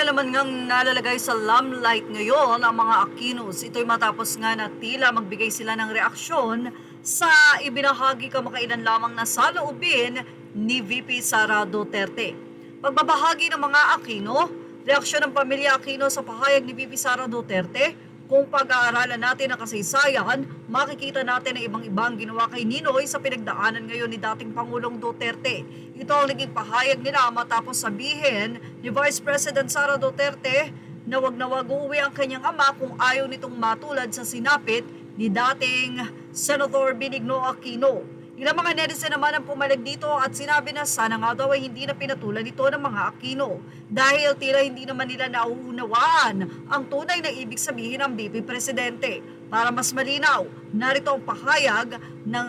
Tila naman ngang nalalagay sa limelight ngayon ang mga Aquinos. Ito'y matapos nga na tila magbigay sila ng reaksyon sa ibinahagi kamakailan lamang na saloobin ni VP Sara Duterte. Pagbabahagi ng mga Aquino, reaksyon ng pamilya Aquino sa pahayag ni VP Sara Duterte. Kung pag-aaralan natin ang kasaysayan, makikita natin ang ibang-ibang ginawa kay Ninoy sa pinagdaanan ngayon ni dating Pangulong Duterte. Ito ang naging pahayag nila matapos sabihin ni Vice President Sara Duterte na wag uuwi ang kanyang ama kung ayaw nitong matulad sa sinapit ni dating Senator Benigno Aquino. Ilang mga netizen naman ang pumalag dito at sinabi na sana nga daw ay hindi na pinatulan ito ng mga Aquino dahil tila hindi naman nila nauunawaan ang tunay na ibig sabihin ng VP Presidente. Para mas malinaw, narito ang pahayag ng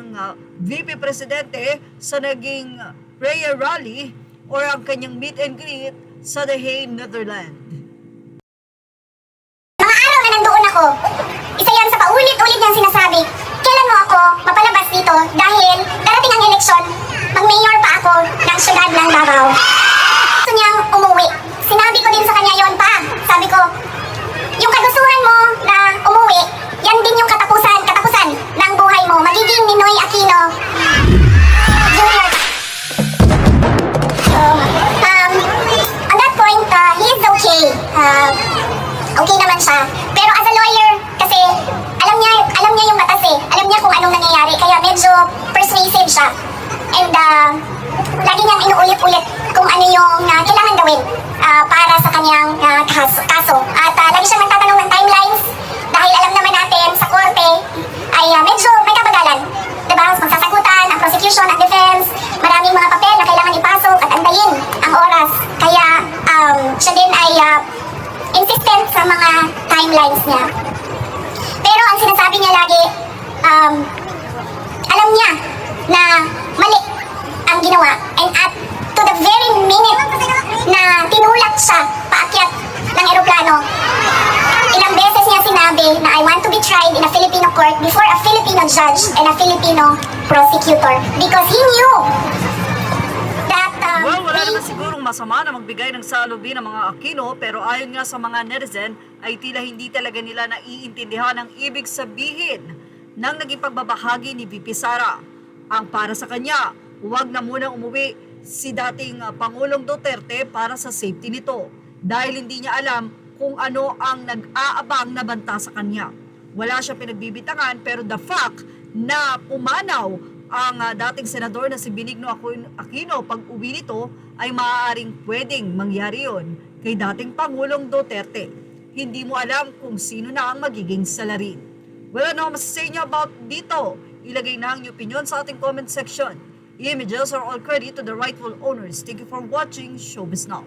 VP Presidente sa naging prayer rally or ang kanyang meet and greet sa The Hague, Netherlands. Mga araw na nandoon ako, isa yan sa paulit-ulit niyang sinasabi, kailan mo ako mapalabas dito dahil darating ang eleksyon, mag-mayor pa ako ng syudad ng Davao. Gusto niyang umuwi. Sinabi ko din sa kanya yon pa. Sabi ko, yung kagustuhan mo na umuwi, yan din yung katapusan ng buhay mo. Magiging Ninoy Aquino Jr. So, on that point, he is okay. Okay naman siya. Pero as a lawyer, kasi alam niya yung batas eh. Alam niya kung anong nangyayari. Kaya medyo persuasive siya. And lagi niyang inuulit-ulit kung ano yung kailangan gawin para sa kanyang kaso. At lagi siyang nagtatanong ng timelines dahil alam naman natin sa korte ay medyo may kabagalan. Diba? Magsasagutan ang prosecution at defense. Maraming mga papel na kailangan ipasok at antayin ang oras. Kaya siya din ay insistent sa mga timelines niya. Pero ang sinasabi niya lagi, alam niya na mali ang ginawa. And at to the very minute na tinulak siya paakyat ng eroplano, ilang beses niya sinabi na I want to be tried in a Filipino court before a Filipino judge and a Filipino prosecutor. Because he knew that Wala naman sigurong masama na magbigay ng salubin ng mga Aquino pero ayon nga sa mga netizen ay tila hindi talaga nila naiintindihan ang ibig sabihin ng naging pagbabahagi ni VP Sara. Ang para sa kanya, huwag na munang umuwi si dating Pangulong Duterte para sa safety nito dahil hindi niya alam kung ano ang nag-aabang na banta sa kanya. Wala siya pinagbibitangan pero the fact na pumanaw ang dating senador na si Benigno Aquino pag uwi nito ay maaaring pwedeng mangyari yon kay dating Pangulong Duterte. Hindi mo alam kung sino na ang magiging salarin. Wala na akong masasay niyo about dito. Ilagay na ang inyong opinion sa ating comment section. Images are all credit to the rightful owners. Thank you for watching Showbiz Now.